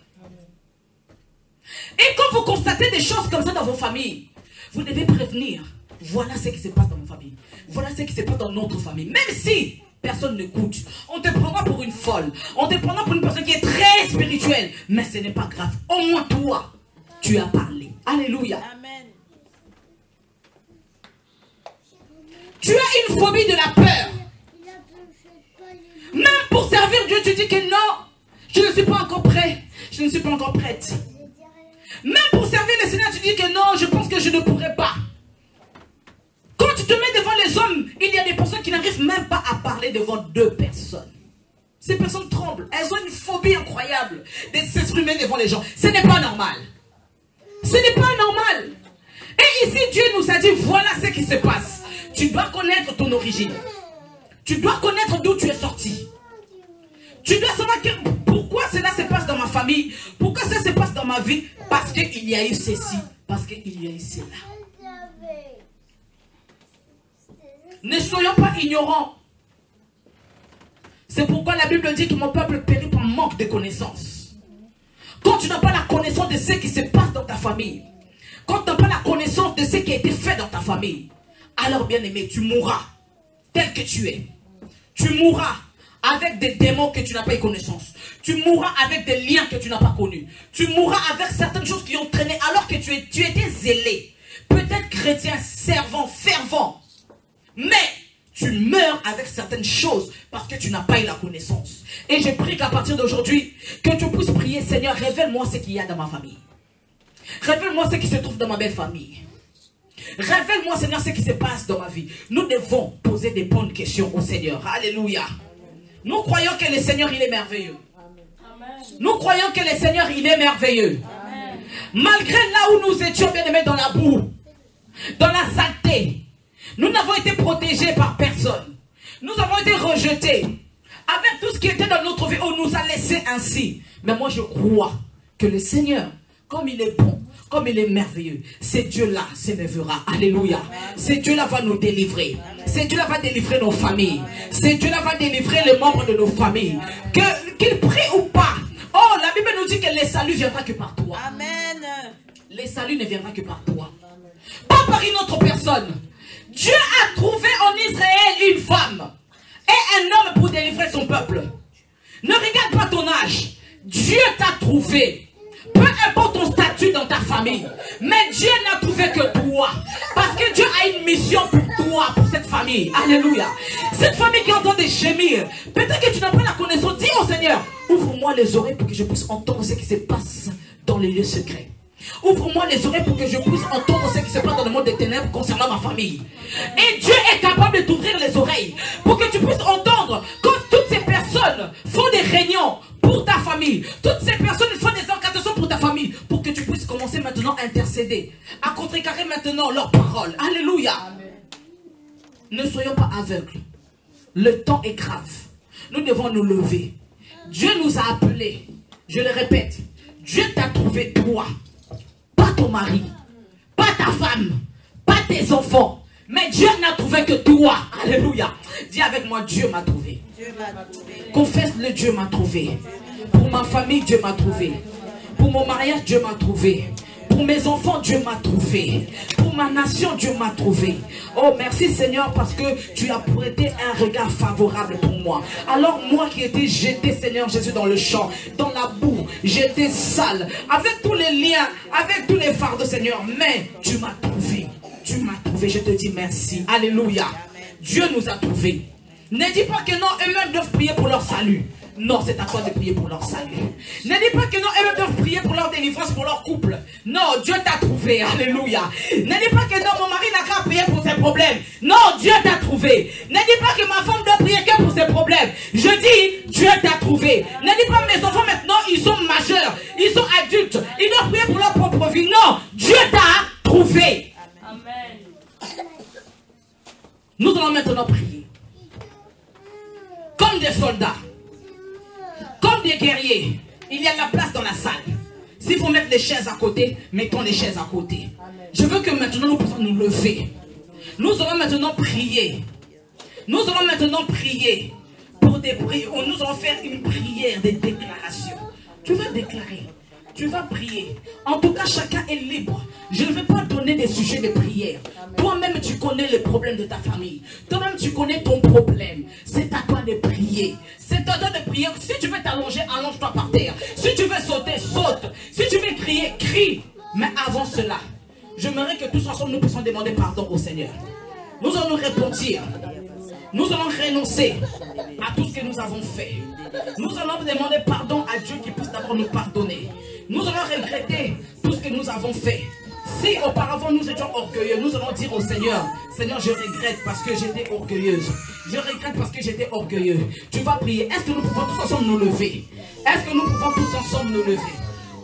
Et quand vous constatez des choses comme ça dans vos familles, vous devez prévenir. Voilà ce qui se passe dans mon famille. Voilà ce qui se passe dans notre famille. Même si personne n'écoute, on te prendra pour une folle. On te prendra pour une personne qui est très spirituelle. Mais ce n'est pas grave. Au moins toi, tu as parlé. Alléluia. Amen. Tu as une phobie de la peur. Même pour servir Dieu, tu dis que non, je ne suis pas encore prêt. Je ne suis pas encore prête. Même pour servir le Seigneur, tu dis que non, je pense que je ne pourrai pas. Quand tu te mets devant les hommes, il y a des personnes qui n'arrivent même pas à parler devant 2 personnes. Ces personnes tremblent. Elles ont une phobie incroyable de s'exprimer devant les gens. Ce n'est pas normal. Ce n'est pas normal. Et ici, Dieu nous a dit, voilà ce qui se passe. Tu dois connaître ton origine. Tu dois connaître d'où tu es sorti. Tu dois savoir pourquoi cela se passe dans ma famille. Pourquoi ça se passe dans ma vie. Parce qu'il y a eu ceci. Parce qu'il y a eu cela. Ne soyons pas ignorants. C'est pourquoi la Bible dit que mon peuple périt par manque de connaissance. Quand tu n'as pas la connaissance de ce qui se passe dans ta famille, quand tu n'as pas la connaissance de ce qui a été fait dans ta famille, alors bien aimé, tu mourras tel que tu es. Tu mourras avec des démons que tu n'as pas eu connaissance. Tu mourras avec des liens que tu n'as pas connus. Tu mourras avec certaines choses qui ont traîné alors que tu étais zélé. Peut-être chrétien, servant, fervent. Mais tu meurs avec certaines choses parce que tu n'as pas eu la connaissance. Et je prie qu'à partir d'aujourd'hui, que tu puisses prier, Seigneur, révèle-moi ce qu'il y a dans ma famille. Révèle-moi ce qui se trouve dans ma belle famille. Révèle-moi, Seigneur, ce qui se passe dans ma vie. Nous devons poser des bonnes questions au Seigneur. Alléluia. Nous croyons que le Seigneur, il est merveilleux. Amen. Nous croyons que le Seigneur, il est merveilleux. Amen. Malgré là où nous étions, bien aimés, dans la boue, dans la saleté, nous n'avons été protégés par personne. Nous avons été rejetés. Avec tout ce qui était dans notre vie, on nous a laissés ainsi. Mais moi, je crois que le Seigneur, comme il est bon, comme il est merveilleux, ce Dieu-là s'élèvera. Alléluia. Ce Dieu-là va nous délivrer. Ce Dieu-là va délivrer nos familles. Ce Dieu-là va délivrer les membres de nos familles. Qu'ils prient ou pas. Oh, la Bible nous dit que le salut viendra que par toi. Amen. Le salut ne viendra que par toi. Pas par une autre personne. Dieu a trouvé en Israël une femme et un homme pour délivrer son peuple. Ne regarde pas ton âge. Dieu t'a trouvé. Peu importe ton statut dans ta famille. Mais Dieu n'a trouvé que toi. Parce que Dieu a une mission pour toi, pour cette famille. Alléluia. Cette famille qui est en train de gémir. Peut-être que tu n'as pas la connaissance. Dis au Seigneur, ouvre-moi les oreilles pour que je puisse entendre ce qui se passe dans les lieux secrets. Ouvre-moi les oreilles pour que je puisse entendre ce qui se passe dans le monde des ténèbres concernant ma famille. Et Dieu est capable de t'ouvrir les oreilles pour que tu puisses entendre quand toutes ces personnes font des réunions pour ta famille. Toutes ces personnes font des incantations pour ta famille. Pour que tu puisses commencer maintenant à intercéder. À contrecarrer maintenant leurs paroles. Alléluia. Ne soyons pas aveugles. Le temps est grave. Nous devons nous lever. Dieu nous a appelés. Je le répète. Dieu t'a trouvé toi. Pas ton mari. Pas ta femme. Pas tes enfants. Mais Dieu n'a trouvé que toi. Alléluia. Dis avec moi, Dieu m'a trouvé. Confesse-le, Dieu m'a trouvé. Pour ma famille, Dieu m'a trouvé. Pour mon mariage, Dieu m'a trouvé. Pour mes enfants, Dieu m'a trouvé. Pour ma nation, Dieu m'a trouvé. Oh, merci Seigneur, parce que tu as prêté un regard favorable pour moi. Alors moi qui étais jeté, Seigneur Jésus, dans le champ, dans la boue, j'étais sale, avec tous les liens, avec tous les fardeaux, Seigneur. Mais tu m'as trouvé. Tu m'as trouvé. Je te dis merci. Alléluia. Dieu nous a trouvés. Ne dis pas que non, eux-mêmes doivent prier pour leur salut. Non, c'est à toi de prier pour leur salut. Ne dis pas que non, eux-mêmes doivent prier pour leur délivrance, pour leur couple. Non, Dieu t'a trouvé. Alléluia. Ne dis pas que non, mon mari n'a qu'à prier pour ses problèmes. Non, Dieu t'a trouvé. Ne dis pas que ma femme doit prier que pour ses problèmes. Je dis, Dieu t'a trouvé. Ne dis pas mes enfants maintenant, ils sont majeurs, ils sont adultes, ils doivent prier pour leur propre vie. Non, Dieu t'a trouvé. Amen. Nous allons maintenant prier. Comme des soldats, comme des guerriers, il y a de la place dans la salle. S'il faut mettre les chaises à côté, mettons les chaises à côté. Je veux que maintenant nous puissions nous lever. Nous allons maintenant prier. Nous allons maintenant prier pour des prières. Nous allons faire une prière de déclaration. Tu vas déclarer. Tu vas prier. En tout cas, chacun est libre. Je ne vais pas donner des sujets de prière. Toi-même, tu connais les problèmes de ta famille. Toi-même, tu connais ton problème. C'est à toi de prier. C'est à toi de prier. Si tu veux t'allonger, allonge-toi par terre. Si tu veux sauter, saute. Si tu veux crier, crie. Mais avant cela, j'aimerais que tous ensemble, nous puissions demander pardon au Seigneur. Nous allons nous repentir. Nous allons renoncer à tout ce que nous avons fait. Nous allons demander pardon à Dieu qui puisse d'abord nous pardonner. Nous allons regretter tout ce que nous avons fait. Si auparavant nous étions orgueilleux, nous allons dire au Seigneur, Seigneur, je regrette parce que j'étais orgueilleuse. Je regrette parce que j'étais orgueilleux. Tu vas prier. Est-ce que nous pouvons tous ensemble nous lever? Est-ce que nous pouvons tous ensemble nous lever?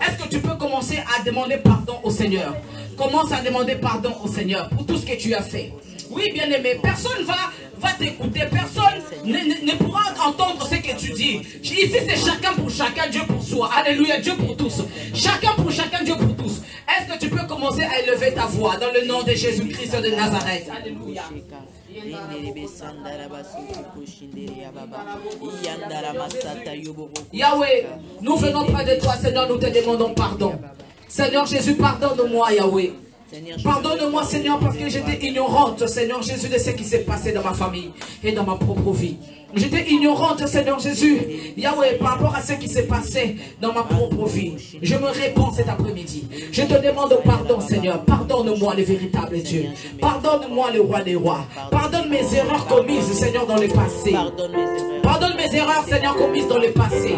Est-ce que tu peux commencer à demander pardon au Seigneur? Commence à demander pardon au Seigneur pour tout ce que tu as fait. Oui, bien-aimé, personne va t'écouter, personne ne pourra entendre ce que tu dis. Ici, c'est chacun pour chacun, Dieu pour soi. Alléluia, Dieu pour tous. Chacun pour chacun, Dieu pour tous. Est-ce que tu peux commencer à élever ta voix dans le nom de Jésus-Christ de Nazareth? Alléluia. Yahweh, nous venons près de toi, Seigneur, nous te demandons pardon. Seigneur Jésus, pardonne-moi, Yahweh. Pardonne-moi, Seigneur, parce que j'étais ignorante, Seigneur Jésus, de ce qui s'est passé dans ma famille et dans ma propre vie. J'étais ignorante, Seigneur Jésus, Yahweh, par rapport à ce qui s'est passé dans ma propre vie. Je me répands cet après-midi. Je te demande pardon, Seigneur. Pardonne-moi, le véritable Dieu. Pardonne-moi, le roi des rois. Pardonne mes erreurs commises, Seigneur, dans le passé. Pardonne mes erreurs, Seigneur, commises dans le passé.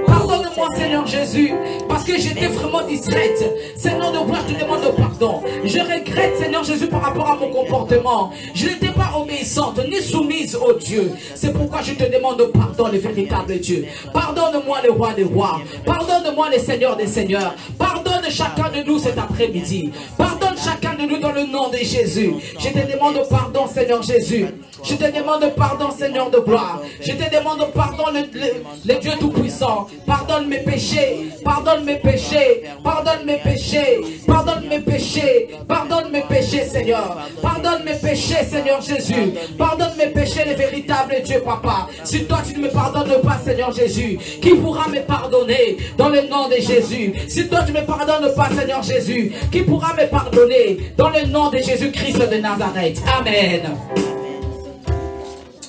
Pardonne-moi, Seigneur Jésus, parce que j'étais vraiment distraite. Seigneur de gloire, je te demande pardon. Je regrette, Seigneur Jésus, par rapport à mon comportement. Je n'étais pas obéissante, ni soumise au Dieu. C'est pourquoi je te demande pardon, le véritable Dieu. Pardonne-moi, le roi des rois. Pardonne-moi, le Seigneur des seigneurs. Pardonne chacun de nous cet après-midi. Pardonne chacun de nous dans le nom de Jésus. Je te demande pardon, Seigneur Jésus. Je te demande pardon, Seigneur de gloire. Je te demande pardon, le Dieu Tout-Puissant. Pardonne mes péchés. Pardonne mes péchés. Pardonne mes péchés. Pardonne mes péchés. Pardonne mes péchés, Seigneur. Pardonne mes péchés, Seigneur Jésus. Pardonne mes péchés, le véritable Dieu, Papa. Si toi tu ne me pardonnes pas, Seigneur Jésus, qui pourra me pardonner dans le nom de Jésus? Si toi tu ne me pardonnes pas, Seigneur Jésus, qui pourra me pardonner dans le nom de Jésus-Christ de Nazareth? Amen.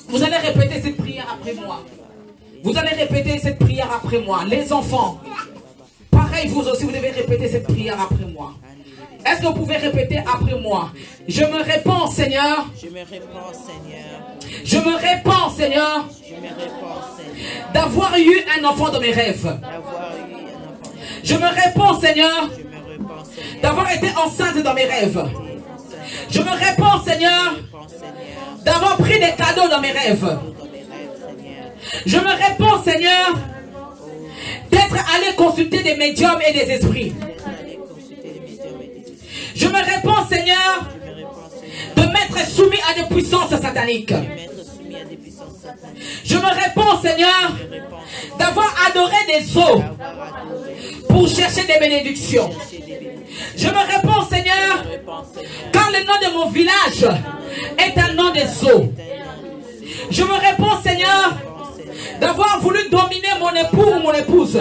Vous allez répéter cette prière après moi. Vous allez répéter cette prière après moi. Les enfants, pareil, vous aussi, vous devez répéter cette prière après moi. Est-ce que vous pouvez répéter après moi? Je me répands, Seigneur. Je me répands, Seigneur. Je me répands, Seigneur. Je me répands, Seigneur. D'avoir eu un enfant de mes rêves. D'avoir eu un enfant. Je me répands, Seigneur. Je me répands, Seigneur. d'avoir été enceinte dans mes rêves. Je me réponds, Seigneur, d'avoir pris des cadeaux dans mes rêves. Je me réponds, Seigneur, d'être allé consulter des médiums et des esprits. Je me réponds, Seigneur, de m'être soumis à des puissances sataniques. Je me réponds, Seigneur, d'avoir adoré des eaux pour chercher des bénédictions. Je me réponds, Seigneur, car le nom de mon village est un nom des eaux. Je me réponds, Seigneur, d'avoir voulu dominer mon époux ou mon épouse.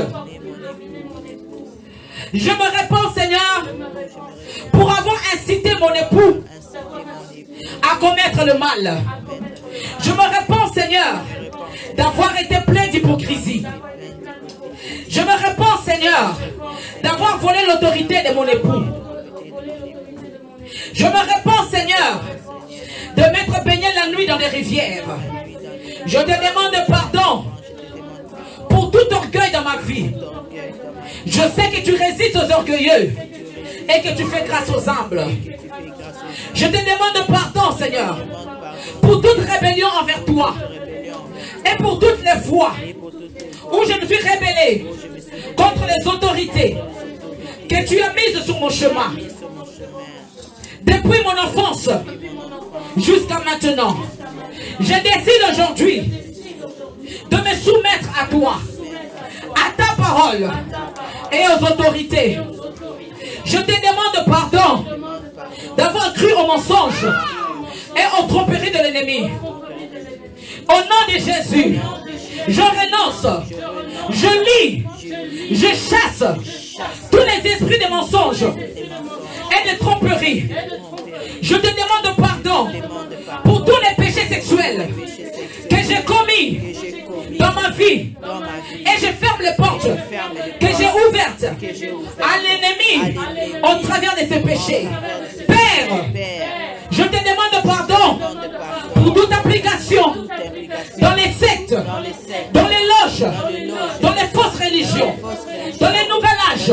Je me réponds, Seigneur, pour avoir incité mon époux à commettre le mal. Je me réponds, Seigneur, d'avoir été plein d'hypocrisie. Je me réponds, Seigneur, d'avoir volé l'autorité de mon époux. Je me réponds, Seigneur, de m'être baigné la nuit dans les rivières. Je te demande pardon pour tout orgueil dans ma vie. Je sais que tu résistes aux orgueilleux et que tu fais grâce aux humbles. Je te demande pardon, Seigneur, pour toute rébellion envers toi et pour toutes les fois où je me suis rébellé contre les autorités que tu as mises sur mon chemin. Depuis mon enfance jusqu'à maintenant, je décide aujourd'hui de me soumettre à toi, à ta parole et aux autorités. Je te demande pardon d'avoir cru au mensonge et aux tromperies de l'ennemi. Au nom de Jésus, je renonce, je lis, je chasse tous les esprits de mensonges et de tromperies. Je te demande pardon pour tous les péchés sexuels que j'ai commis dans ma vie et je ferme les portes que j'ai ouvertes à l'ennemi au travers de ces péchés. Père, je te demande pardon pour toute application dans les sectes, dans les loges, dans les fausses religions, dans les nouvel âge,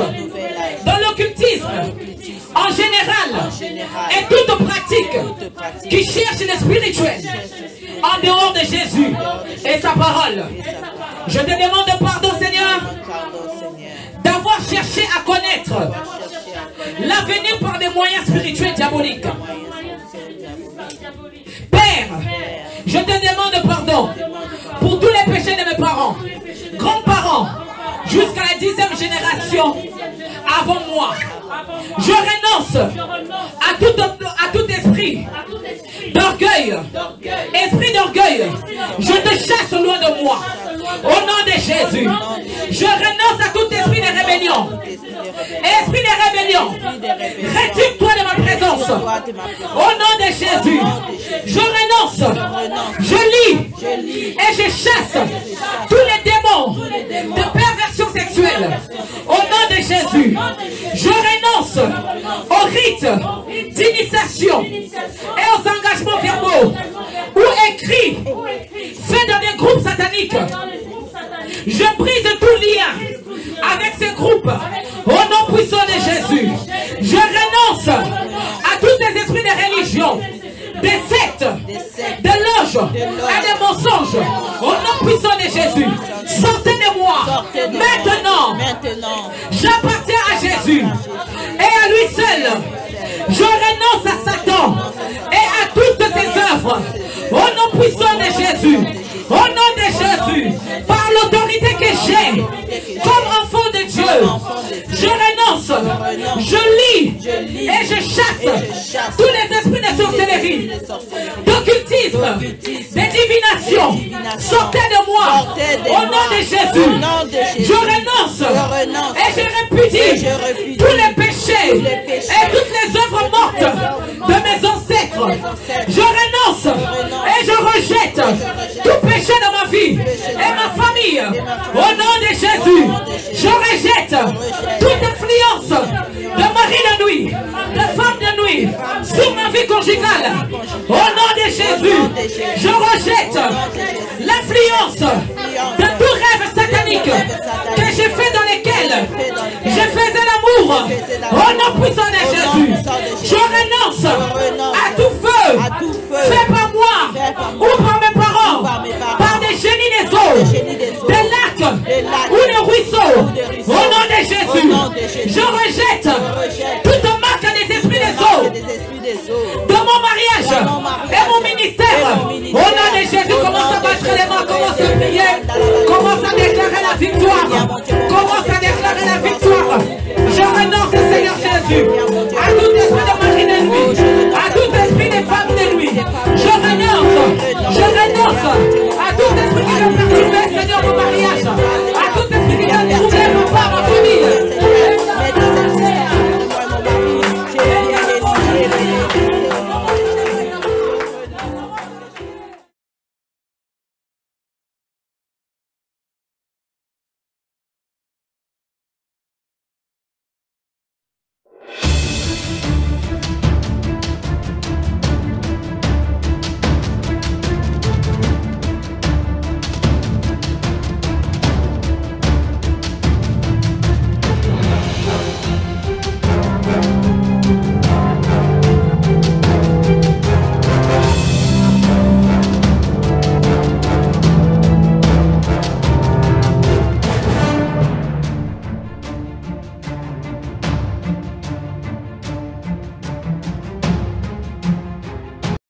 dans l'occultisme en général et toute pratique qui cherche le spirituel en dehors de Jésus et sa parole. Je te demande pardon, Seigneur, d'avoir cherché à connaître l'avenir par des moyens spirituels diaboliques. Père, je te demande pardon pour tous les péchés de mes parents, grands-parents, jusqu'à la 10e génération avant moi. Je renonce à tout esprit d'orgueil. Esprit d'orgueil, je te chasse loin de moi. Au nom de Jésus, je renonce à tout esprit de rébellion. Esprit de rébellion, retire-toi de ma présence. Au nom de Jésus, je renonce, je lis et je chasse tous les démons de perversion sexuelle. Au nom de Jésus, je renonce aux rites d'initiation et aux engagements verbaux ou écrits faits dans des groupes sataniques. Je brise tout lien avec ces groupes au nom puissant de Jésus. Je renonce à tous les esprits de religion, des sectes, des loges et des mensonges au nom puissant de Jésus. Sortez de moi maintenant. J'appartiens à Jésus et à lui seul. Je renonce à Satan et à toutes ses œuvres au nom puissant de Jésus. Au nom de Jésus, par l'autorité que j'ai comme enfant de Dieu, je renonce, je lis et je chasse tous les esprits de sorcellerie, d'occultisme, de divination. Sortez de moi au nom de Jésus. Je renonce et je répudie tous les péchés et toutes les œuvres mortes de mes ancêtres. Je renonce et je rejette tout péché dans ma vie et ma famille. Au nom de Jésus, je rejette toute influence de mari de nuit, de femme de nuit sur ma vie conjugale. Au nom de Jésus, je rejette l'influence de tout rêve satanique que j'ai fait dans lesquels je faisais l'amour Au nom puissant de Jésus.